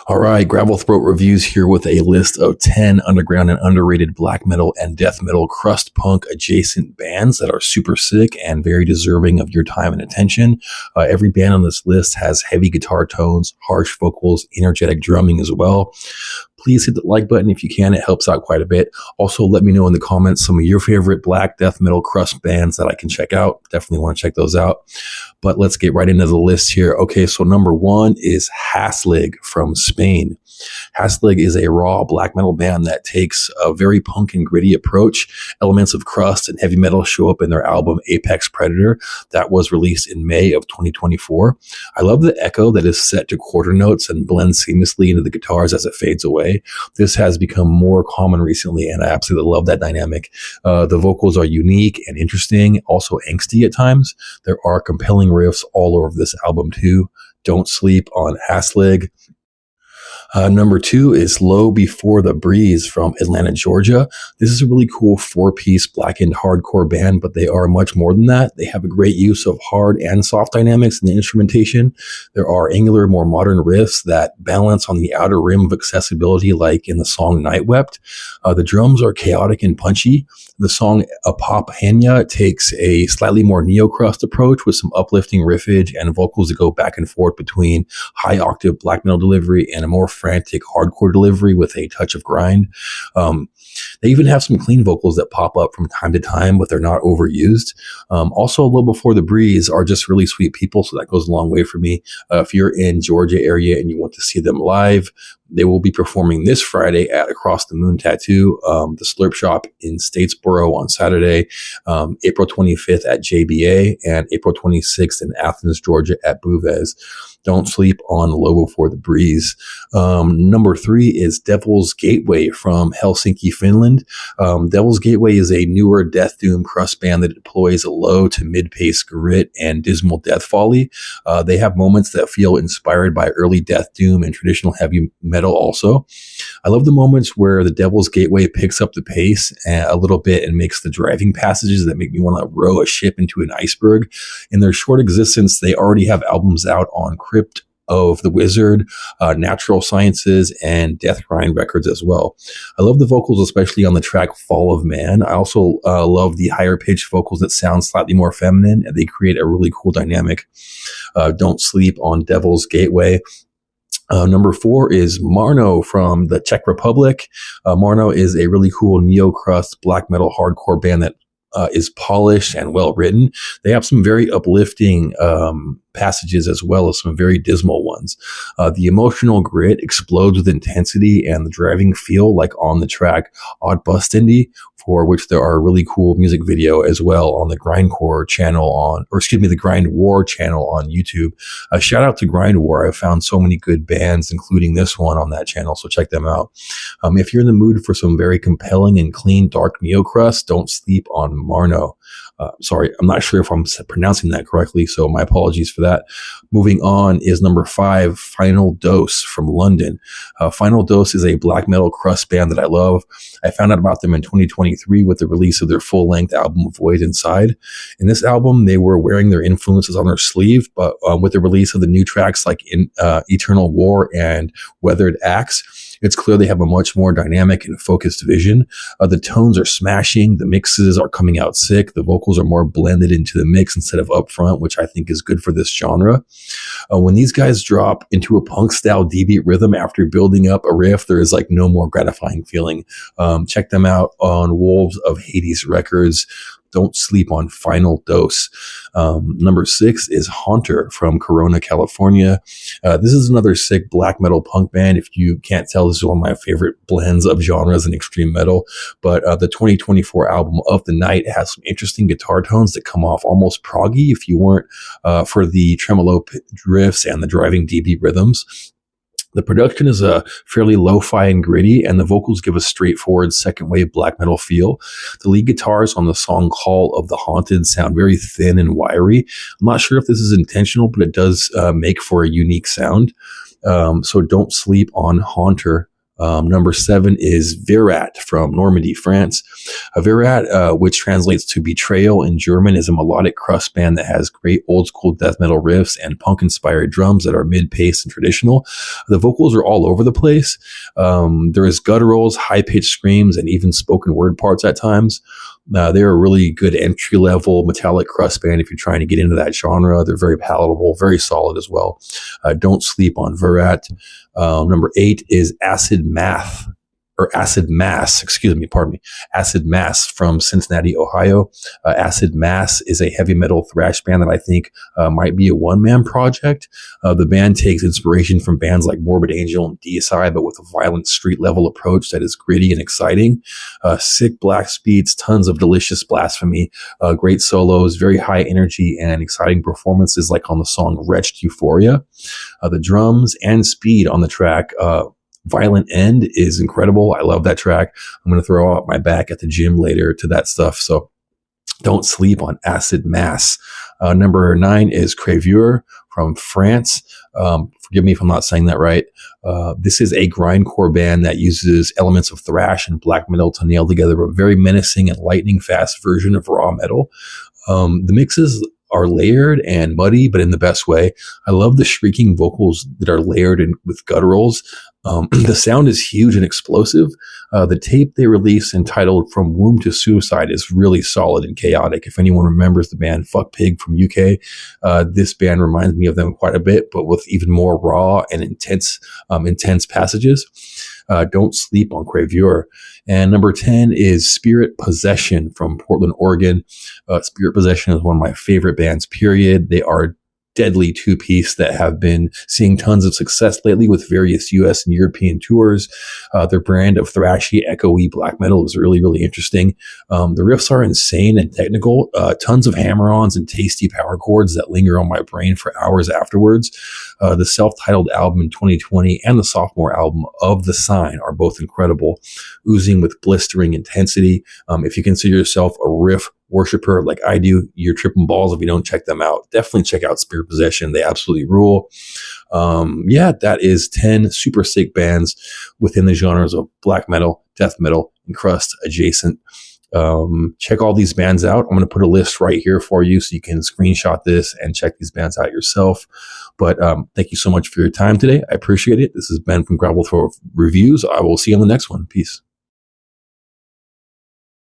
All right, Gravel Throat Reviews here with a list of 10 underground and underrated black metal and death metal crust punk adjacent bands that are super sick and very deserving of your time and attention. Every band on this list has heavy guitar tones, harsh vocals, energetic drumming as well. Please hit the like button if you can. It helps out quite a bit. Also, let me know in the comments some of your favorite black death metal crust bands that I can check out. Definitely want to check those out. But let's get right into the list here. Okay, so number one is Haslig from Spain. Haslig is a raw black metal band that takes a very punk and gritty approach. Elements of crust and heavy metal show up in their album Apex Predator that was released in May of 2024. I love the echo that is set to quarter notes and blends seamlessly into the guitars as it fades away. This has become more common recently, and I absolutely love that dynamic. The vocals are unique and interesting, also angsty at times. There are compelling riffs all over this album too. Don't sleep on Haslig. Number two is Low Before the Breeze from Atlanta, Georgia. This is a really cool four-piece blackened hardcore band, but they are much more than that. They have a great use of hard and soft dynamics in the instrumentation. There are angular, more modern riffs that balance on the outer rim of accessibility, like in the song Night Wept. The drums are chaotic and punchy. The song Apopania takes a slightly more neo-crust approach with some uplifting riffage and vocals that go back and forth between high-octave black metal delivery and a more frantic hardcore delivery with a touch of grind. They even have some clean vocals that pop up from time to time, but they're not overused. Also, Low Before the Breeze are just really sweet people, so that goes a long way for me. If you're in Georgia area and you want to see them live, they will be performing this Friday at Across the Moon Tattoo, the Slurp Shop in Statesboro on Saturday, April 25th at JBA, and April 26th in Athens, Georgia at Bouvez. Don't sleep on Low Before the Breeze. Number three is Devil's Gateway from Helsinki, Finland. Devil's Gateway is a newer death doom crust band that deploys a low to mid-pace grit and dismal death folly. They have moments that feel inspired by early death doom and traditional heavy metal also. I love the moments where the Devil's Gateway picks up the pace a little bit and makes the driving passages that make me want to row a ship into an iceberg. In their short existence, they already have albums out on Crypt of the Wizard, Natural Sciences, and Death Grind Records as well. I love the vocals, especially on the track Fall of Man. I also love the higher pitched vocals that sound slightly more feminine, and they create a really cool dynamic. Don't sleep on Devil's Gateway. Number four is Marno from the Czech Republic. Marno is a really cool neo-crust black metal hardcore band that is polished and well written. They have some very uplifting passages as well as some very dismal ones. The emotional grit explodes with intensity and the driving feel like on the track Odd Bustindi, for which there are a really cool music video as well on the Grindcore channel the Grind War channel on YouTube. Shout out to Grind War. I've found so many good bands, including this one on that channel, so check them out. If you're in the mood for some very compelling and clean dark neo-crust, don't sleep on Marno. Sorry, I'm not sure if I'm pronouncing that correctly, so my apologies for that. Moving on is number five, Final Dose from London. Final Dose is a black metal crust band that I love. I found out about them in 2023 with the release of their full-length album Void Inside. In this album, they were wearing their influences on their sleeve, but with the release of the new tracks like Eternal War and Weathered Axe, it's clear they have a much more dynamic and focused vision. The tones are smashing. The mixes are coming out sick. The vocals are more blended into the mix instead of up front, which I think is good for this genre. When these guys drop into a punk-style D-beat rhythm after building up a riff, there is like no more gratifying feeling. Check them out on Wolves of Hades Records. Don't sleep on Final Dose. Number six is Haunter from Corona, California. This is another sick black metal punk band. If you can't tell, this is one of my favorite blends of genres in extreme metal. But the 2024 album Of the Night has some interesting guitar tones that come off almost proggy if you weren't for the tremolo riffs and the driving D-beat rhythms. The production is fairly lo-fi and gritty, and the vocals give a straightforward second-wave black metal feel. The lead guitars on the song Call of the Haunted sound very thin and wiry. I'm not sure if this is intentional, but it does make for a unique sound. So don't sleep on Haunter. Number 7 is Virat from Normandy, France. Virat, which translates to betrayal in German, is a melodic crust band that has great old school death metal riffs and punk inspired drums that are mid paced and traditional. The vocals are all over the place. There is gutturals, high pitched screams, and even spoken word parts at times. They're a really good entry level metallic crust band if you're trying to get into that genre. They're very palatable, very solid as well. Don't sleep on Virat. Number 8 is Acid Mass, Acid Mass from Cincinnati, Ohio. Acid Mass is a heavy metal thrash band that I think might be a one-man project. The band takes inspiration from bands like Morbid Angel and Deicide, but with a violent street-level approach that is gritty and exciting. Sick black beats, tons of delicious blasphemy, great solos, very high energy, and exciting performances like on the song Wretched Euphoria. The drums and speed on the track Violent End is incredible. I love that track. I'm going to throw out my back at the gym later to that stuff. So don't sleep on Acid Mass. Number 9 is Crevure from France. Forgive me if I'm not saying that right. This is a grindcore band that uses elements of thrash and black metal to nail together a very menacing and lightning fast version of raw metal. The mixes are layered and muddy, but in the best way. I love the shrieking vocals that are layered in with gutturals. The sound is huge and explosive. The tape they released entitled From Womb to Suicide is really solid and chaotic. If anyone remembers the band Fuck Pig from UK, this band reminds me of them quite a bit, but with even more raw and intense passages. Don't sleep on Crevure. And number 10 is Spirit Possession from Portland, Oregon. Spirit Possession is one of my favorite bands, period. They are deadly two-piece that have been seeing tons of success lately with various US and European tours. Their brand of thrashy, echoey black metal is really, really interesting. The riffs are insane and technical, tons of hammer-ons and tasty power chords that linger on my brain for hours afterwards. The self-titled album in 2020 and the sophomore album Of the Sign are both incredible, oozing with blistering intensity. If you consider yourself a riff worshiper like I do, you're tripping balls if you don't check them out. Definitely check out Spirit Possession. They absolutely rule. That is 10 super sick bands within the genres of black metal, death metal, and crust adjacent. Check all these bands out. I'm going to put a list right here for you so you can screenshot this and check these bands out yourself. But thank you so much for your time today. I appreciate it. This is Ben from Gravel Throw Reviews. I will see you on the next one. Peace.